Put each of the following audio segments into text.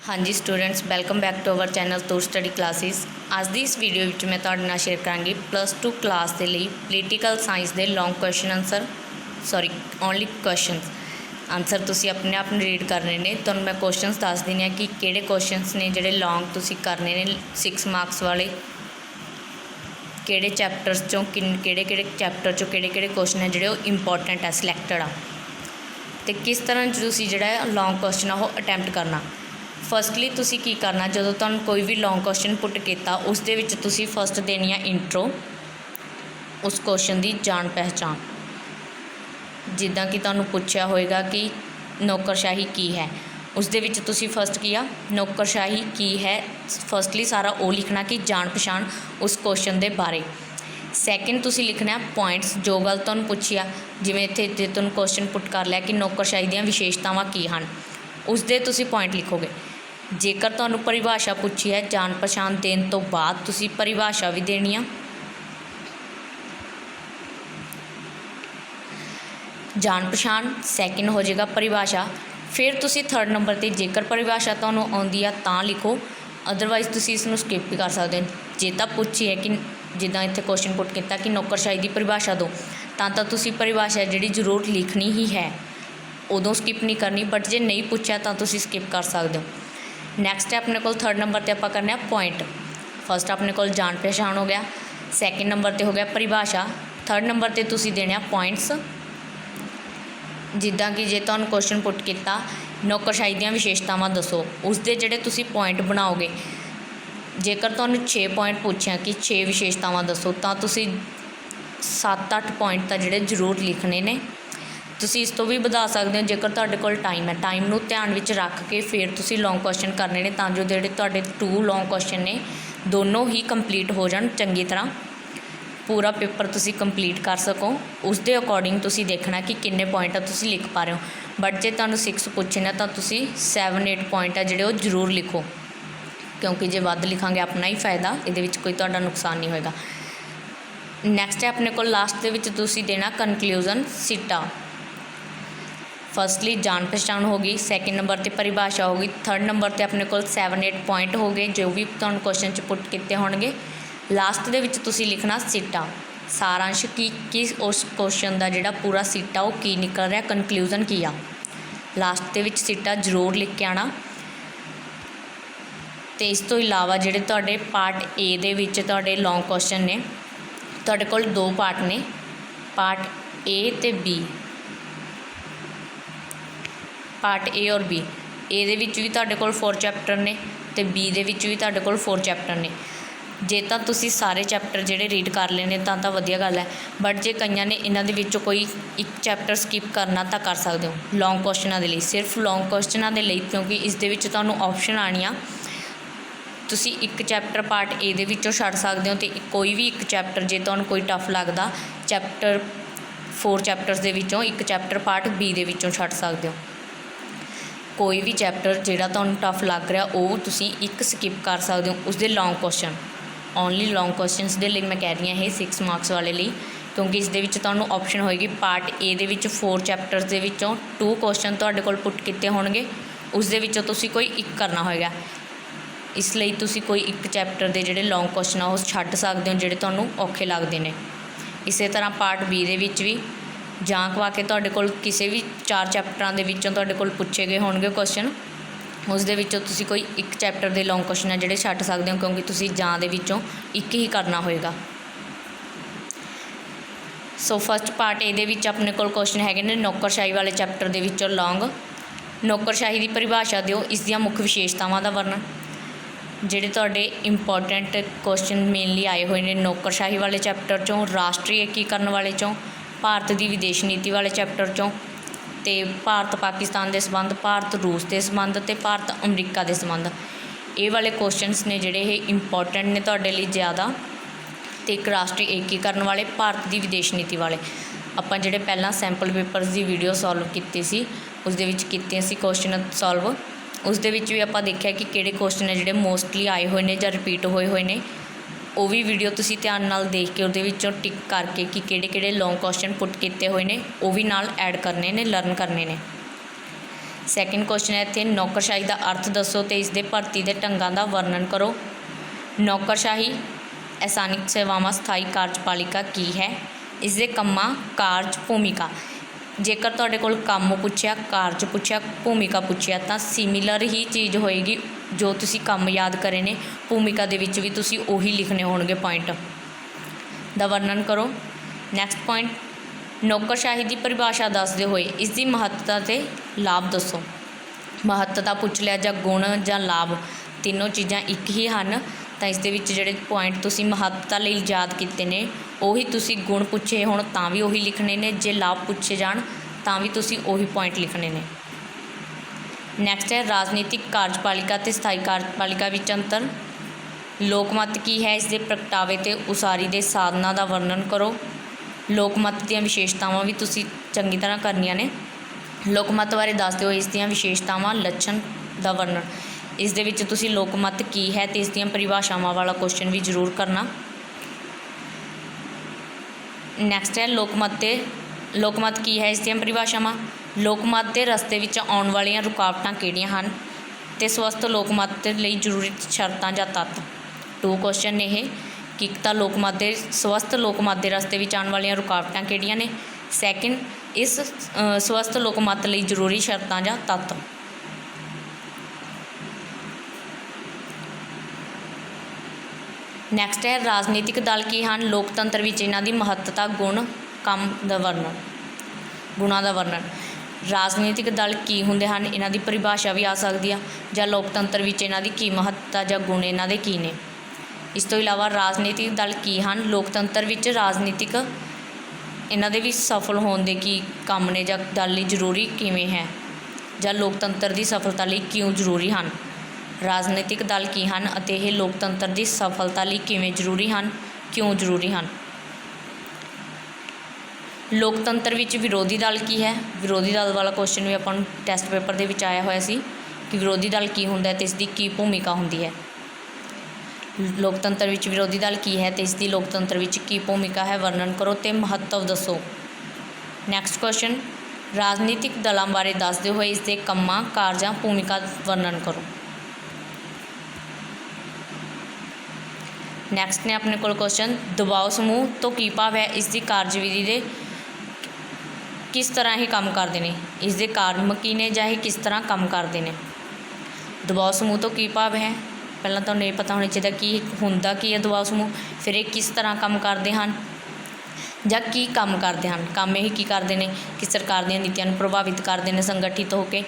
हाँ जी students, welcome back to our channel Toor study classes. आज की इस वीडियो में मैं तुहाडे नाल शेयर करांगी +2 क्लास के लिए पोलीटिकल साइंस के long question answer only question answer तुसीं अपने आप रीड करने ने। तुहानूं मैं क्वेश्चनस दस दिंदी हां कि किहड़े क्वेश्चनस ने जिहड़े लॉन्ग तुसीं करने ने 6 मार्क्स वाले, किहड़े चैप्टर्स चों किहड़े चैप्टर चों किहड़े क्वेश्चन है जिहड़े इंपोर्टेंट है, सिलैक्टड आ, ते किस तरह तुसीं जिहड़ा लॉन्ग क्वेश्चन आ अटैम्प्ट करना। फस्टली तुसी की करना, जो तुहानूं कोई भी लॉन्ग क्वेश्चन पुट किया उस दे विच तुसी फस्ट देनी है इंट्रो, उस क्वेश्चन की जान पहचान। जिद्दां कि तुहानूं पुछया होएगा कि नौकरशाही की है, उस दे विच तुसी फस्ट किया नौकरशाही की है, फस्टली सारा वो लिखना कि जान पछाण उस क्वेश्चन के बारे। सैकेंड तुसी लिखना है पॉइंट्स, जो गल तुहानूं पुछिया, जिवें इत्थे जे तुहानूं क्वेश्चन पुट कर लिया कि नौकरशाही दीयां विशेषतावां की हन, उस दे तुसी पॉइंट लिखोगे। जेकर तुहानूं परिभाषा पूछी है, जान पछाण देने तो बाद तुसी परिभाषा भी देनी आ। जान पछाण सैकेंड हो जाएगा परिभाषा, फिर तुसी थर्ड नंबर पर जेकर परिभाषा तुहानूं आउंदी आ तां लिखो, अदरवाइज तुसी इसनूं स्किप भी कर सकते हो। जे तां पूछी है कि जिद्दां इत्थे क्वेश्चन पुट किया कि नौकरशाही की परिभाषा दो, तां तुसी परिभाषा जिहड़ी जरूर लिखनी ही है, उदों स्किप नहीं करनी। बट जे नहीं पूछा तो तुसी स्किप कर सकते हो। नैक्सट है अपने को थर्ड नंबर पर आप करने पॉइंट। फस्ट अपने को जान पहचान हो गया, सैकेंड नंबर पर हो गया परिभाषा, थर्ड नंबर पर तुसी देने पॉइंट्स। जिद्दां कि जे तुहानूं क्वेश्चन पुट किया नौकरशाही दीयां विशेषतावां दसो, उस दे जिहड़े तुसी पॉइंट बनाओगे। जेकर तुहानूं 6 पॉइंट पूछे कि 6 विशेषतावां दसो, तो तुसी 7-8 पॉइंट तो जिहड़े जरूर लिखने ने। तुसी इस तो भी वधा सकते हो जेकर तुहाडे कोल टाइम है, टाइम नूं ध्यान विच रख के फिर तुसी लॉन्ग क्वेश्चन करने ने, तां जो जिहड़े तुहाडे 2 लॉन्ग क्वेश्चन ने दोनों ही कंप्लीट हो जाण चंगी तरह, पूरा पेपर तुसी कंप्लीट कर सको। उस दे अकॉर्डिंग तुसी देखना कि किन्ने पॉइंट तुसी लिख पा रहे हो। बट जे तुहानूं 6 पूछे ने तो तुसी 7-8 पॉइंट है जिहड़े जरूर लिखो, क्योंकि जे वध लिखांगे अपना ही फायदा, इहदे विच कोई तुहाडा नुकसान नहीं होएगा। नैक्सट है अपने को लास्ट दे विच तुसी देना कनक्लूजन सिटा। फस्टली जान पहचान हो गई, सैकेंड नंबर पर परिभाषा हो गई, थर्ड नंबर पर अपने को 7-8 पॉइंट हो गए जो भी तुहानूं क्वेश्चन च पुट किए होणगे। लास्ट दे विच तुसी लिखना सिटा, सारांश की उस क्वेश्चन का जिहड़ा पूरा सिटा वो की निकल रहा, कनक्लूजन की आ। लास्ट दे विच सिटा जरूर लिख के आना। तो इस तो इलावा जिहड़े तुहाडे पार्ट ए दे विच तुहाडे लॉन्ग क्वेश्चन ने, तुहाडे कोल 2 पार्ट ने, पार्ट ए ते बी, पार्ट ए और बी। ए दे विच भी तुहाडे कोल 4 चैप्टर ने, तो बी दे विच भी तुहाडे कोल 4 चैप्टर ने। जे तां तुसी सारे चैप्टर जिहड़े रीड कर लेने तां वधिया गल है। बट जे कईयां ने इन्हां दे विचों कोई एक चैप्टर स्किप करना तो कर सकते हो लॉन्ग क्वेश्चनों के लिए, सिर्फ लॉन्ग क्वेश्चनों के लिए, क्योंकि इस दे विच तुहानूं ऑप्शन आनी आ। तुसी एक चैप्टर पार्ट ए दे विचों छड्ड सकते हो, तो कोई भी एक चैप्टर जे तुहानूं कोई टफ लगदा, चैप्टर 4 चैप्टर्स दे विचों एक चैप्टर पार्ट बी दे विचों छड्ड सकते हो। कोई भी चैप्टर जिहड़ा तुहानूं टफ लग रहा वो तुसी एक स्किप कर सकते हो, उसके long question only long questions दे लिए मैं कह रही हूँ 6 मार्क्स वाले लिए, क्योंकि इस दे विच तुहानूं ऑप्शन होएगी part A they which 4 chapters दे विचों 2 क्वेश्चन तुहाडे कोल पुट किए होणगे, उस दे विचों तुसी कोई एक करना होएगा। इसलिए तुसी कोई एक चैप्टर के जिहड़े लॉन्ग क्वेश्चन आ छड्ड सकते हो जिहड़े तुहानूं औखे लगदे ने। इसे तरह पार्ट बी दे विच भी जां कवा के तुहाडे कोल किसी भी 4 चैप्टरां दे विचों तुहाडे कोल पुछे गए होणगे क्वेश्चन, उस दे विचों तुसी कोई एक चैप्टर के लॉन्ग क्वेश्चन है जिहड़े छड्ड सकते हो, क्योंकि तुसी जां दे विचों एक ही करना होएगा। सो फस्ट पार्ट ए दे विच अपने कोल क्वेश्चन हैगे ने नौकरशाही वाले चैप्टर दे विचों लॉन्ग। नौकरशाही की परिभाषा दिओ, इस दीयां मुख्य विशेषतावां दा वर्णन, जिहड़े तुहाडे इंपोर्टेंट क्वेश्चन मेनली आए हुए ने नौकरशाही वाले चैप्टर चों, राष्ट्रीय एकीकरण वाले चों, भारत की विदेश नीति वाले चैप्टर चों, तो भारत पाकिस्तान के संबंध, भारत रूस के संबंध, तो भारत अमरीका के संबंध। ये वाले क्वेश्चनस ने जिहड़े ये इंपोर्टेंट ने तुहाडे लिए ज़्यादा। तो एक राष्ट्रीय एकीकरण वाले, भारत की विदेश नीति वाले आपां जिहड़े पहलां सैंपल पेपर्स की वीडियो सॉल्व कीती सी, उस दे विच कीते सी क्वेश्चन सॉल्व। उस दे विच भी आपां देखिया कि किहड़े क्वेश्चन ने जिहड़े मोस्टली आए हुए ने जां रिपीट होए हुए ने, वो भी वीडियो तुसी ध्यान नाल देख के उहदे विचों टिक करके कि किहड़े लॉन्ग क्वेश्चन पुट किए हुए ने वो भी नाल ऐड करने ने, लर्न करने ने। ਸੈਕਿੰਡ ਕੁਐਸਚਨ ਹੈ ਇੱਥੇ ਨੌਕਰਸ਼ਾਹੀ ਦਾ ਅਰਥ ਦੱਸੋ ਅਤੇ ਇਸ ਦੇ ਭਰਤੀ ਦੇ ਢੰਗਾਂ ਦਾ ਵਰਣਨ ਕਰੋ। ਨੌਕਰਸ਼ਾਹੀ ਅਸਾਨਿਕ ਸੇਵਾਵਾਂ ਸਥਾਈ ਕਾਰਜਪਾਲਿਕਾ ਕੀ ਹੈ? ਇਸ ਦੇ ਕੰਮਾਂ, ਕਾਰਜ, ਭੂਮਿਕਾ। ਜੇਕਰ ਤੁਹਾਡੇ ਕੋਲ ਕੰਮ ਪੁੱਛਿਆ, ਕਾਰਜ ਪੁੱਛਿਆ, ਭੂਮਿਕਾ ਪੁੱਛਿਆ ਤਾਂ ਸਿਮਿਲਰ ਹੀ ਚੀਜ਼ ਹੋਏਗੀ। ਜੋ ਤੁਸੀਂ ਕੰਮ ਯਾਦ ਕਰੇ ਨੇ ਭੂਮਿਕਾ ਦੇ ਵਿੱਚ ਵੀ ਤੁਸੀਂ ਉਹੀ ਲਿਖਣੇ ਹੋਣਗੇ ਪੁਆਇੰਟ ਦਾ ਵਰਣਨ ਕਰੋ। ਨੈਕਸਟ ਪੁਆਇੰਟ, ਨੌਕਰਸ਼ਾਹੀ ਦੀ ਪਰਿਭਾਸ਼ਾ ਦੱਸਦੇ ਹੋਏ ਇਸ ਦੀ ਮਹੱਤਤਾ ਅਤੇ ਲਾਭ ਦੱਸੋ। ਮਹੱਤਤਾ ਪੁੱਛ ਲਿਆ ਜਾਂ ਗੁਣ ਜਾਂ ਲਾਭ, ਤਿੰਨੋਂ ਚੀਜ਼ਾਂ ਇੱਕ ਹੀ ਹਨ ਤਾਂ ਇਸ ਦੇ ਵਿੱਚ ਜਿਹੜੇ ਪੁਆਇੰਟ ਤੁਸੀਂ ਮਹੱਤਤਾ ਲਈ ਯਾਦ ਕੀਤੇ ਨੇ ਉਹੀ ਤੁਸੀਂ ਗੁਣ ਪੁੱਛੇ ਹੋਣ ਤਾਂ ਵੀ ਉਹੀ ਲਿਖਣੇ ਨੇ, ਜੇ ਲਾਭ ਪੁੱਛੇ ਜਾਣ ਤਾਂ ਵੀ ਤੁਸੀਂ ਉਹੀ ਪੁਆਇੰਟ ਲਿਖਣੇ ਨੇ। ਨੈਕਸਟ ਹੈ ਰਾਜਨੀਤਿਕ ਕਾਰਜਪਾਲਿਕਾ ਅਤੇ ਸਥਾਈ ਕਾਰਜਪਾਲਿਕਾ ਵਿੱਚ ਅੰਤਰ। ਲੋਕਮਤ ਕੀ ਹੈ? ਇਸ ਦੇ ਪ੍ਰਗਟਾਵੇ ਅਤੇ ਉਸਾਰੀ ਦੇ ਸਾਧਨਾਂ ਦਾ ਵਰਣਨ ਕਰੋ। ਲੋਕਮਤ ਦੀਆਂ ਵਿਸ਼ੇਸ਼ਤਾਵਾਂ ਵੀ ਤੁਸੀਂ ਚੰਗੀ ਤਰ੍ਹਾਂ ਕਰਨੀਆਂ ਨੇ। ਲੋਕਮਤ ਬਾਰੇ ਦੱਸ ਦਿਓ, ਇਸ ਦੀਆਂ ਵਿਸ਼ੇਸ਼ਤਾਵਾਂ, ਲੱਛਣ ਦਾ ਵਰਣਨ। ਇਸ ਦੇ ਵਿੱਚ ਤੁਸੀਂ ਲੋਕਮਤ ਕੀ ਹੈ ਅਤੇ ਇਸ ਦੀਆਂ ਪਰਿਭਾਸ਼ਾਵਾਂ ਵਾਲਾ ਕੁਐਸਚਨ ਵੀ ਜ਼ਰੂਰ ਕਰਨਾ। ਨੈਕਸਟ ਹੈ ਲੋਕਮਤ ਕੀ ਹੈ? ਇਸ ਦੀਆਂ ਪਰਿਭਾਸ਼ਾਵਾਂ। ਲੋਕਮਤ ਦੇ ਰਸਤੇ ਵਿੱਚ ਆਉਣ ਵਾਲੀਆਂ ਰੁਕਾਵਟਾਂ ਕਿਹੜੀਆਂ ਹਨ ਅਤੇ ਸਵਸਥ ਲੋਕਮਤ ਲਈ ਜ਼ਰੂਰੀ ਸ਼ਰਤਾਂ ਜਾਂ ਤੱਤ। 2 ਕੁਐਸਚਨ ਨੇ ਇਹ ਕਿ ਇੱਕ ਤਾਂ ਸਵਸਥ ਲੋਕਮਤ ਦੇ ਰਸਤੇ ਵਿੱਚ ਆਉਣ ਵਾਲੀਆਂ ਰੁਕਾਵਟਾਂ ਕਿਹੜੀਆਂ ਨੇ, ਸੈਕਿੰਡ ਇਸ ਸਵਸਥ ਲੋਕਮਤ ਲਈ ਜ਼ਰੂਰੀ ਸ਼ਰਤਾਂ ਜਾਂ ਤੱਤ। ਨੈਕਸਟ ਹੈ ਰਾਜਨੀਤਿਕ ਦਲ ਕੀ ਹਨ? ਲੋਕਤੰਤਰ ਵਿੱਚ ਇਹਨਾਂ ਦੀ ਮਹੱਤਤਾ, ਗੁਣ, ਕੰਮ ਦਾ ਵਰਣਨ, ਗੁਣਾਂ ਦਾ ਵਰਣਨ। ਰਾਜਨੀਤਿਕ ਦਲ ਕੀ ਹੁੰਦੇ ਹਨ, ਇਹਨਾਂ ਦੀ ਪਰਿਭਾਸ਼ਾ ਵੀ ਆ ਸਕਦੀ ਆ, ਜਾਂ ਲੋਕਤੰਤਰ ਵਿੱਚ ਇਹਨਾਂ ਦੀ ਕੀ ਮਹੱਤਤਾ ਜਾਂ ਗੁਣ ਇਹਨਾਂ ਦੇ ਕੀ ਨੇ। ਇਸ ਤੋਂ ਇਲਾਵਾ ਰਾਜਨੀਤਿਕ ਦਲ ਕੀ ਹਨ? ਲੋਕਤੰਤਰ ਵਿੱਚ ਰਾਜਨੀਤਿਕ ਇਹਨਾਂ ਦੇ ਵੀ ਸਫਲ ਹੋਣ ਦੇ ਕੀ ਕੰਮ ਨੇ ਜਾਂ ਦਲ ਲਈ ਜ਼ਰੂਰੀ ਕਿਵੇਂ ਹੈ, ਜਾਂ ਲੋਕਤੰਤਰ ਦੀ ਸਫਲਤਾ ਲਈ ਕਿਉਂ ਜ਼ਰੂਰੀ ਹਨ। ਰਾਜਨੀਤਿਕ ਦਲ ਕੀ ਹਨ ਅਤੇ ਇਹ ਲੋਕਤੰਤਰ ਦੀ ਸਫਲਤਾ ਲਈ ਕਿਵੇਂ ਜ਼ਰੂਰੀ ਹਨ, ਕਿਉਂ ਜ਼ਰੂਰੀ ਹਨ। ਲੋਕਤੰਤਰ ਵਿੱਚ ਵਿਰੋਧੀ ਦਲ ਕੀ ਹੈ? ਵਿਰੋਧੀ ਦਲ ਵਾਲਾ ਕੁਐਸਚਨ ਵੀ ਆਪਾਂ ਨੂੰ ਟੈਸਟ ਪੇਪਰ ਦੇ ਵਿੱਚ ਆਇਆ ਹੋਇਆ ਸੀ ਕਿ ਵਿਰੋਧੀ ਦਲ ਕੀ ਹੁੰਦਾ ਅਤੇ ਇਸ ਦੀ ਕੀ ਭੂਮਿਕਾ ਹੁੰਦੀ ਹੈ। ਲੋਕਤੰਤਰ ਵਿੱਚ ਵਿਰੋਧੀ ਦਲ ਕੀ ਹੈ ਅਤੇ ਇਸ ਦੀ ਲੋਕਤੰਤਰ ਵਿੱਚ ਕੀ ਭੂਮਿਕਾ ਹੈ, ਵਰਣਨ ਕਰੋ ਅਤੇ ਮਹੱਤਵ ਦੱਸੋ। ਨੈਕਸਟ ਕੁਐਸਚਨ, ਰਾਜਨੀਤਿਕ ਦਲਾਂ ਬਾਰੇ ਦੱਸਦੇ ਹੋਏ ਇਸ ਦੇ ਕੰਮਾਂ, ਕਾਰਜਾਂ, ਭੂਮਿਕਾ ਵਰਣਨ ਕਰੋ। ਨੈਕਸਟ ਨੇ ਆਪਣੇ ਕੋਲ ਕੁਐਸਚਨ, ਦਬਾਓ ਸਮੂਹ ਤੋਂ ਕੀ ਭਾਵ ਹੈ? ਇਸ ਦੀ ਕਾਰਜਵਿਧੀ ਦੇ ਕਿਸ ਤਰ੍ਹਾਂ ਇਹ ਕੰਮ ਕਰਦੇ ਨੇ, ਇਸ ਦੇ ਕਾਰਨ ਕੀ ਨੇ ਜਾਂ ਇਹ ਕਿਸ ਤਰ੍ਹਾਂ ਕੰਮ ਕਰਦੇ ਨੇ। ਦਬਾਓ ਸਮੂਹ ਤੋਂ ਕੀ ਭਾਵ ਹੈ? ਪਹਿਲਾਂ ਤੁਹਾਨੂੰ ਇਹ ਪਤਾ ਹੋਣਾ ਚਾਹੀਦਾ ਕਿ ਹੁੰਦਾ ਕੀ ਹੈ ਦਬਾਓ ਸਮੂਹ, ਫਿਰ ਇਹ ਕਿਸ ਤਰ੍ਹਾਂ ਕੰਮ ਕਰਦੇ ਹਨ ਜਾਂ ਕੀ ਕੰਮ ਕਰਦੇ ਹਨ। ਕੰਮ ਇਹ ਕੀ ਕਰਦੇ ਨੇ ਕਿ ਸਰਕਾਰ ਦੀਆਂ ਨੀਤੀਆਂ ਨੂੰ ਪ੍ਰਭਾਵਿਤ ਕਰਦੇ ਨੇ ਸੰਗਠਿਤ ਹੋ ਕੇ।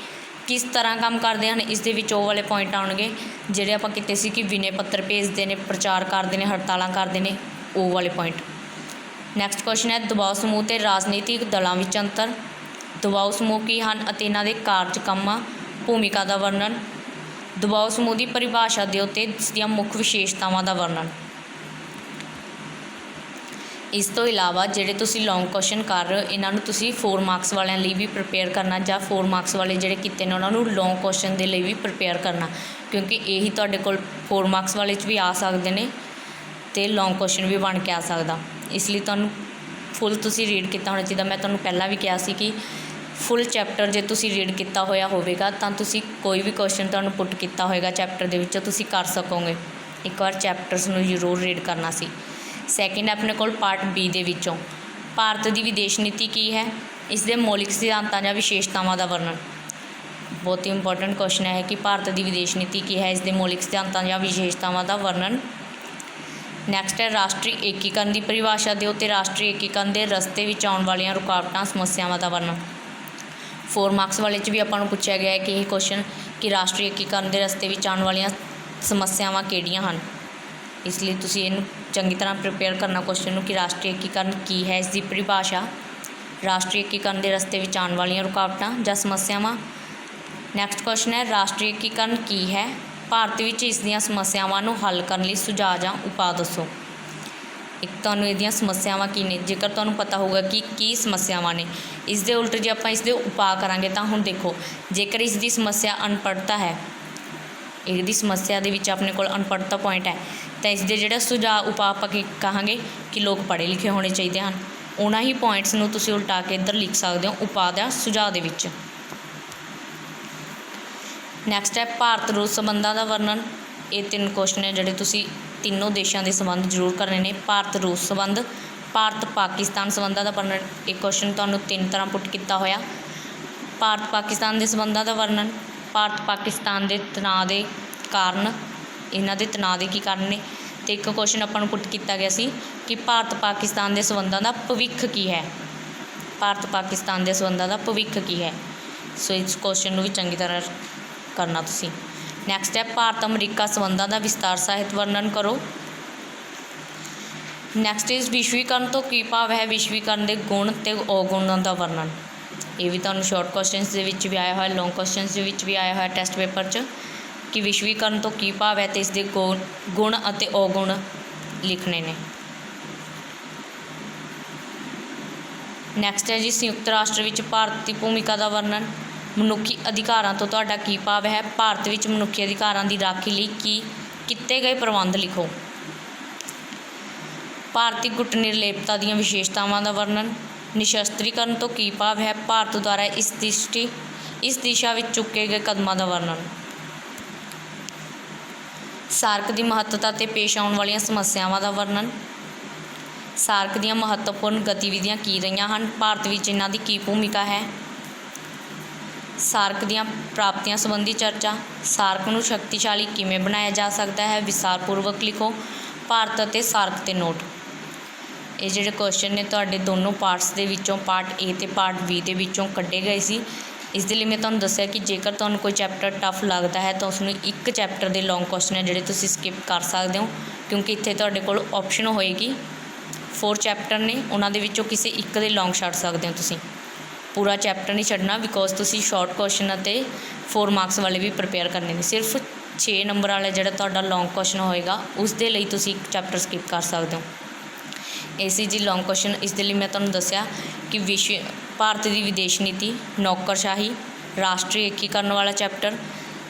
ਕਿਸ ਤਰ੍ਹਾਂ ਕੰਮ ਕਰਦੇ ਹਨ, ਇਸ ਦੇ ਵਿੱਚ ਉਹ ਵਾਲੇ ਪੁਆਇੰਟ ਆਉਣਗੇ ਜਿਹੜੇ ਆਪਾਂ ਕੀਤੇ ਸੀ ਕਿ ਵਿਨੇ ਪੱਤਰ ਭੇਜਦੇ ਨੇ, ਪ੍ਰਚਾਰ ਕਰਦੇ ਨੇ, ਹੜਤਾਲਾਂ ਕਰਦੇ ਨੇ, ਉਹ ਵਾਲੇ ਪੁਆਇੰਟ। ਨੈਕਸਟ ਕੁਐਸਚਨ ਹੈ ਦਬਾਓ ਸਮੂਹ ਅਤੇ ਰਾਜਨੀਤਿਕ ਦਲਾਂ ਵਿੱਚ ਅੰਤਰ। ਦਬਾਓ ਸਮੂਹ ਕੀ ਹਨ ਅਤੇ ਇਹਨਾਂ ਦੇ ਕਾਰਜ, ਕੰਮਾਂ, ਭੂਮਿਕਾ ਦਾ ਵਰਣਨ। ਦਬਾਓ ਸਮੂਹ ਦੀ ਪਰਿਭਾਸ਼ਾ ਦਿਓ ਅਤੇ ਇਸ ਦੀਆਂ ਮੁੱਖ ਵਿਸ਼ੇਸ਼ਤਾਵਾਂ ਦਾ ਵਰਣਨ। ਇਸ ਤੋਂ ਇਲਾਵਾ ਜਿਹੜੇ ਤੁਸੀਂ ਲੌਂਗ ਕੁਐਸਚਨ ਕਰ ਰਹੇ ਹੋ ਇਹਨਾਂ ਨੂੰ ਤੁਸੀਂ 4 ਮਾਰਕਸ ਵਾਲਿਆਂ ਲਈ ਵੀ ਪ੍ਰੀਪੇਅਰ ਕਰਨਾ, ਜਾਂ 4 ਮਾਰਕਸ ਵਾਲੇ ਜਿਹੜੇ ਕੀਤੇ ਨੇ ਉਹਨਾਂ ਨੂੰ ਲੌਂਗ ਕੁਐਸਚਨ ਦੇ ਲਈ ਵੀ ਪ੍ਰੀਪੇਅਰ ਕਰਨਾ, ਕਿਉਂਕਿ ਇਹੀ ਤੁਹਾਡੇ ਕੋਲ 4 ਮਾਰਕਸ ਵਾਲੇ 'ਚ ਵੀ ਆ ਸਕਦੇ ਨੇ ਅਤੇ ਲੌਂਗ ਕੁਐਸਚਨ ਵੀ ਬਣ ਕੇ ਆ ਸਕਦਾ। ਇਸ ਲਈ ਤੁਹਾਨੂੰ ਫੁੱਲ ਤੁਸੀਂ ਰੀਡ ਕੀਤਾ ਹੋਣਾ ਚਾਹੀਦਾ। ਮੈਂ ਤੁਹਾਨੂੰ ਪਹਿਲਾਂ ਵੀ ਕਿਹਾ ਸੀ ਕਿ ਫੁੱਲ ਚੈਪਟਰ ਜੇ ਤੁਸੀਂ ਰੀਡ ਕੀਤਾ ਹੋਇਆ ਹੋਵੇਗਾ ਤਾਂ ਤੁਸੀਂ ਕੋਈ ਵੀ ਕੁਐਸਚਨ ਤੁਹਾਨੂੰ ਪੁੱਟ ਕੀਤਾ ਹੋਏਗਾ ਚੈਪਟਰ ਦੇ ਵਿੱਚੋਂ ਤੁਸੀਂ ਕਰ ਸਕੋਗੇ। ਇੱਕ ਵਾਰ ਚੈਪਟਰਸ ਨੂੰ ਜ਼ਰੂਰ ਰੀਡ ਕਰਨਾ ਸੀ। ਸੈਕਿੰਡ ਆਪਣੇ ਕੋਲ ਪਾਰਟ ਬੀ ਦੇ ਵਿੱਚੋਂ ਭਾਰਤ ਦੀ ਵਿਦੇਸ਼ ਨੀਤੀ ਕੀ ਹੈ, ਇਸ ਦੇ ਮੌਲਿਕ ਸਿਧਾਂਤਾਂ ਜਾਂ ਵਿਸ਼ੇਸ਼ਤਾਵਾਂ ਦਾ ਵਰਣਨ। ਬਹੁਤ ਹੀ ਇੰਪੋਰਟੈਂਟ ਕੁਐਸਚਨ ਹੈ ਕਿ ਭਾਰਤ ਦੀ ਵਿਦੇਸ਼ ਨੀਤੀ ਕੀ ਹੈ, ਇਸ ਦੇ ਮੌਲਿਕ ਸਿਧਾਂਤਾਂ ਜਾਂ ਵਿਸ਼ੇਸ਼ਤਾਵਾਂ ਦਾ ਵਰਣਨ। ਨੈਕਸਟ ਹੈ ਰਾਸ਼ਟਰੀ ਏਕੀਕਰਨ ਦੀ ਪਰਿਭਾਸ਼ਾ ਦਿਓ ਅਤੇ ਰਾਸ਼ਟਰੀ ਏਕੀਕਰਨ ਦੇ ਰਸਤੇ ਵਿੱਚ ਆਉਣ ਵਾਲੀਆਂ ਰੁਕਾਵਟਾਂ, ਸਮੱਸਿਆਵਾਂ ਦਾ ਵਰਣਨ। 4 ਮਾਰਕਸ ਵਾਲੇ 'ਚ ਵੀ ਆਪਾਂ ਨੂੰ ਪੁੱਛਿਆ ਗਿਆ ਹੈ ਕਿ ਇਹ ਕੁਐਸਚਨ ਕਿ ਰਾਸ਼ਟਰੀ ਏਕੀਕਰਨ ਦੇ ਰਸਤੇ ਵਿੱਚ ਆਉਣ ਵਾਲੀਆਂ ਸਮੱਸਿਆਵਾਂ ਕਿਹੜੀਆਂ ਹਨ। ਇਸ ਲਈ ਤੁਸੀਂ ਇਹਨੂੰ ਚੰਗੀ ਤਰ੍ਹਾਂ ਪ੍ਰੀਪੇਅਰ ਕਰਨਾ ਕੁਐਸਚਨ ਨੂੰ ਕਿ ਰਾਸ਼ਟਰੀ ਏਕੀਕਰਨ ਕੀ ਹੈ, ਇਸ ਦੀ ਪਰਿਭਾਸ਼ਾ, ਰਾਸ਼ਟਰੀ ਏਕੀਕਰਨ ਦੇ ਰਸਤੇ ਵਿੱਚ ਆਉਣ ਵਾਲੀਆਂ ਰੁਕਾਵਟਾਂ ਜਾਂ ਸਮੱਸਿਆਵਾਂ। ਨੈਕਸਟ ਕੁਐਸਚਨ ਹੈ ਰਾਸ਼ਟਰੀ ਏਕੀਕਰਨ ਕੀ ਹੈ, ਭਾਰਤ ਵਿੱਚ ਇਸ ਦੀਆਂ ਸਮੱਸਿਆਵਾਂ ਨੂੰ ਹੱਲ ਕਰਨ ਲਈ ਸੁਝਾਅ ਜਾਂ ਉਪਾਅ ਦੱਸੋ। ਇੱਕ ਤੁਹਾਨੂੰ ਇਹਦੀਆਂ ਸਮੱਸਿਆਵਾਂ ਕੀ ਨੇ, ਜੇਕਰ ਤੁਹਾਨੂੰ ਪਤਾ ਹੋਊਗਾ ਕਿ ਕੀ ਸਮੱਸਿਆਵਾਂ ਨੇ, ਇਸ ਦੇ ਉਲਟ ਜੇ ਆਪਾਂ ਇਸ ਦੇ ਉਪਾਅ ਕਰਾਂਗੇ ਤਾਂ ਹੁਣ ਦੇਖੋ ਜੇਕਰ ਇਸ ਦੀ ਸਮੱਸਿਆ ਅਨਪੜ੍ਹਤਾ ਹੈ, ਇਹਦੀ ਸਮੱਸਿਆ ਦੇ ਵਿੱਚ ਆਪਣੇ ਕੋਲ ਅਨਪੜ੍ਹਤਾ ਪੁਆਇੰਟ ਹੈ ਤਾਂ ਇਸ ਦੇ ਜਿਹੜਾ ਸੁਝਾਅ ਉਪਾਅ ਆਪਾਂ ਕੀ ਕਹਾਂਗੇ ਕਿ ਲੋਕ ਪੜ੍ਹੇ ਲਿਖੇ ਹੋਣੇ ਚਾਹੀਦੇ ਹਨ। ਉਹਨਾਂ ਹੀ ਪੁਆਇੰਟਸ ਨੂੰ ਤੁਸੀਂ ਉਲਟਾ ਕੇ ਇੱਧਰ ਲਿਖ ਸਕਦੇ ਹੋ ਉਪਾਅ ਦਾ ਸੁਝਾਅ ਦੇ ਵਿੱਚ। ਨੈਕਸਟ ਹੈ ਭਾਰਤ ਰੂਸ ਸੰਬੰਧਾਂ ਦਾ ਵਰਣਨ। ਇਹ 3 ਕੁਐਸਚਨ ਹੈ ਜਿਹੜੇ ਤੁਸੀਂ ਤਿੰਨੋਂ ਦੇਸ਼ਾਂ ਦੇ ਸੰਬੰਧ ਜ਼ਰੂਰ ਕਰਨੇ ਨੇ। ਭਾਰਤ ਰੂਸ ਸੰਬੰਧ, ਭਾਰਤ ਪਾਕਿਸਤਾਨ ਸੰਬੰਧਾਂ ਦਾ ਵਰਣਨ। ਇਹ ਕੁਐਸਚਨ ਤੁਹਾਨੂੰ 3 ਤਰ੍ਹਾਂ ਪੁੱਟ ਕੀਤਾ ਹੋਇਆ। ਭਾਰਤ ਪਾਕਿਸਤਾਨ ਦੇ ਸੰਬੰਧਾਂ ਦਾ ਵਰਣਨ, ਭਾਰਤ ਪਾਕਿਸਤਾਨ ਦੇ ਤਣਾਅ ਦੇ ਕਾਰਨ, ਇਹਨਾਂ ਦੇ ਤਣਾਅ ਦੇ ਕੀ ਕਾਰਨ ਨੇ। ਅਤੇ ਇੱਕ ਕੁਐਸਚਨ ਆਪਾਂ ਨੂੰ ਪੁੱਟ ਕੀਤਾ ਗਿਆ ਸੀ ਕਿ ਭਾਰਤ ਪਾਕਿਸਤਾਨ ਦੇ ਸੰਬੰਧਾਂ ਦਾ ਭਵਿੱਖ ਕੀ ਹੈ। ਭਾਰਤ ਪਾਕਿਸਤਾਨ ਦੇ ਸੰਬੰਧਾਂ ਦਾ ਭਵਿੱਖ ਕੀ ਹੈ। ਸੋ ਇਸ ਕੁਐਸਚਨ ਨੂੰ ਵੀ ਚੰਗੀ ਤਰ੍ਹਾਂ ਕਰਨਾ ਤੁਸੀਂ। ਨੈਕਸਟ ਹੈ ਭਾਰਤ ਅਮਰੀਕਾ ਸੰਬੰਧਾਂ ਦਾ ਵਿਸਤਾਰ ਸਾਹਿਤ ਵਰਣਨ ਕਰੋ। ਨੈਕਸਟ ਇਜ਼ ਵਿਸ਼ਵੀਕਰਨ ਤੋਂ ਕੀ ਭਾਵ ਹੈ। ਵਿਸ਼ਵੀਕਰਨ ਦੇ ਗੁਣ ਅਤੇ ਔਗੁਣਾਂ ਦਾ ਵਰਣਨ। ਇਹ ਵੀ ਤੁਹਾਨੂੰ ਸ਼ਾਰਟ ਕੁਐਸਚਨਸ ਦੇ ਵਿੱਚ ਵੀ ਆਇਆ ਹੋਇਆ, ਲੌਂਗ ਕੁਐਸਚਨਸ ਦੇ ਵਿੱਚ ਵੀ ਆਇਆ ਹੋਇਆ ਟੈਸਟ ਪੇਪਰ 'ਚ ਕਿ ਵਿਸ਼ਵੀਕਰਨ ਤੋਂ ਕੀ ਭਾਵ ਹੈ ਅਤੇ ਇਸ ਦੇ ਗੁਣ ਅਤੇ ਔਗੁਣ ਲਿਖਣੇ ਨੇ। ਨੈਕਸਟ ਹੈ ਜੀ ਸੰਯੁਕਤ ਰਾਸ਼ਟਰ ਵਿੱਚ ਭਾਰਤ ਦੀ ਭੂਮਿਕਾ ਦਾ ਵਰਣਨ। ਮਨੁੱਖੀ ਅਧਿਕਾਰਾਂ ਤੋਂ ਤੁਹਾਡਾ ਕੀ ਭਾਵ ਹੈ। ਭਾਰਤ ਵਿੱਚ ਮਨੁੱਖੀ ਅਧਿਕਾਰਾਂ ਦੀ ਰਾਖੀ ਲਈ ਕੀਤੇ ਗਏ ਪ੍ਰਬੰਧ ਲਿਖੋ। ਭਾਰਤੀ ਗੁੱਟ ਨਿਰਲੇਪਤਾ ਦੀਆਂ ਵਿਸ਼ੇਸ਼ਤਾਵਾਂ ਦਾ ਵਰਣਨ। ਨਿਸ਼ਸਤਰੀਕਰਨ ਤੋਂ ਕੀ ਭਾਵ ਹੈ। ਭਾਰਤ ਦੁਆਰਾ ਇਸ ਦਿਸ਼ਾ ਵਿੱਚ ਚੁੱਕੇ ਗਏ ਕਦਮਾਂ ਦਾ ਵਰਣਨ। ਸਾਰਕ ਦੀ ਮਹੱਤਤਾ ਅਤੇ ਪੇਸ਼ ਆਉਣ ਵਾਲੀਆਂ ਸਮੱਸਿਆਵਾਂ ਦਾ ਵਰਣਨ। ਸਾਰਕ ਦੀਆਂ ਮਹੱਤਵਪੂਰਨ ਗਤੀਵਿਧੀਆਂ ਕੀ ਰਹੀਆਂ ਹਨ। ਭਾਰਤ ਵਿੱਚ ਇਹਨਾਂ ਦੀ ਕੀ ਭੂਮਿਕਾ ਹੈ। ਸਾਰਕ ਦੀਆਂ ਪ੍ਰਾਪਤੀਆਂ ਸੰਬੰਧੀ ਚਰਚਾ। ਸਾਰਕ ਨੂੰ ਸ਼ਕਤੀਸ਼ਾਲੀ ਕਿਵੇਂ ਬਣਾਇਆ ਜਾ ਸਕਦਾ ਹੈ। ਵਿਸਥਾਰਪੂਰਵਕ ਲਿਖੋ। ਭਾਰਤ ਅਤੇ ਸਾਰਕ 'ਤੇ ਨੋਟ। ਇਹ ਜਿਹੜੇ ਕੁਐਸਚਨ ਨੇ ਤੁਹਾਡੇ ਦੋਨੋਂ ਪਾਰਟਸ ਦੇ ਵਿੱਚੋਂ, ਪਾਰਟ ਏ ਅਤੇ ਪਾਰਟ ਬੀ ਦੇ ਵਿੱਚੋਂ ਕੱਢੇ ਗਏ ਸੀ। ਇਸ ਦੇ ਲਈ ਮੈਂ ਤੁਹਾਨੂੰ ਦੱਸਿਆ ਕਿ ਜੇਕਰ ਤੁਹਾਨੂੰ ਕੋਈ ਚੈਪਟਰ ਟਫ ਲੱਗਦਾ ਹੈ ਤਾਂ ਉਸਨੂੰ ਇੱਕ ਚੈਪਟਰ ਦੇ ਲੌਂਗ ਕੁਐਸਚਨ ਹੈ ਜਿਹੜੇ ਤੁਸੀਂ ਸਕਿਪ ਕਰ ਸਕਦੇ ਹੋ, ਕਿਉਂਕਿ ਇੱਥੇ ਤੁਹਾਡੇ ਕੋਲ ਆਪਸ਼ਨ ਹੋਏਗੀ 4 ਚੈਪਟਰ ਨੇ, ਉਹਨਾਂ ਦੇ ਵਿੱਚੋਂ ਕਿਸੇ ਇੱਕ ਦੇ ਲੌਂਗ ਛੱਡ ਸਕਦੇ ਹੋ। ਤੁਸੀਂ ਪੂਰਾ ਚੈਪਟਰ ਨਹੀਂ ਛੱਡਣਾ, ਬਿਕੋਜ਼ ਤੁਸੀਂ ਸ਼ਾਰਟ ਕੁਐਸਚਨ ਅਤੇ 4 ਮਾਰਕਸ ਵਾਲੇ ਵੀ ਪ੍ਰਿਪੇਅਰ ਕਰਨੇ ਨੇ। ਸਿਰਫ 6 ਨੰਬਰ ਵਾਲਾ ਜਿਹੜਾ ਤੁਹਾਡਾ ਲੌਂਗ ਕੁਐਸਚਨ ਹੋਏਗਾ ਉਸ ਦੇ ਲਈ ਤੁਸੀਂ ਇੱਕ ਚੈਪਟਰ ਸਕਿਪ ਕਰ ਸਕਦੇ ਹੋ। ਇਹ ਸੀ ਜੀ ਲੌਂਗ ਕੁਐਸਚਨ। ਇਸ ਦੇ ਲਈ ਮੈਂ ਤੁਹਾਨੂੰ ਦੱਸਿਆ ਕਿ ਭਾਰਤ ਦੀ ਵਿਦੇਸ਼ ਨੀਤੀ, ਨੌਕਰਸ਼ਾਹੀ, ਰਾਸ਼ਟਰੀ ਏਕੀਕਰਨ ਵਾਲਾ ਚੈਪਟਰ,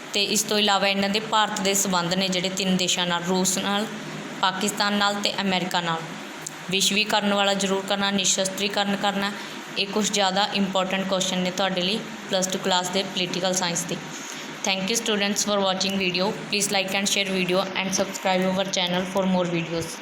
ਅਤੇ ਇਸ ਤੋਂ ਇਲਾਵਾ ਇਹਨਾਂ ਦੇ ਭਾਰਤ ਦੇ ਸੰਬੰਧ ਨੇ ਜਿਹੜੇ 3 ਦੇਸ਼ਾਂ ਨਾਲ, ਰੂਸ ਨਾਲ, ਪਾਕਿਸਤਾਨ ਨਾਲ ਅਤੇ ਅਮਰੀਕਾ ਨਾਲ। ਵਿਸ਼ਵੀਕਰਨ ਵਾਲਾ ਜ਼ਰੂਰ ਕਰਨਾ, ਨਿਸ਼ਸਤਰੀਕਰਨ ਕਰਨਾ। ਇਹ ਕੁਛ ਜ਼ਿਆਦਾ ਇੰਪੋਰਟੈਂਟ ਕੁਐਸਚਨ ਨੇ ਤੁਹਾਡੇ ਲਈ +2 ਕਲਾਸ ਦੇ ਪੋਲੀਟੀਕਲ ਸਾਇੰਸ ਦੇ। Thank you students for watching video. Please like and share video and subscribe our channel for more videos.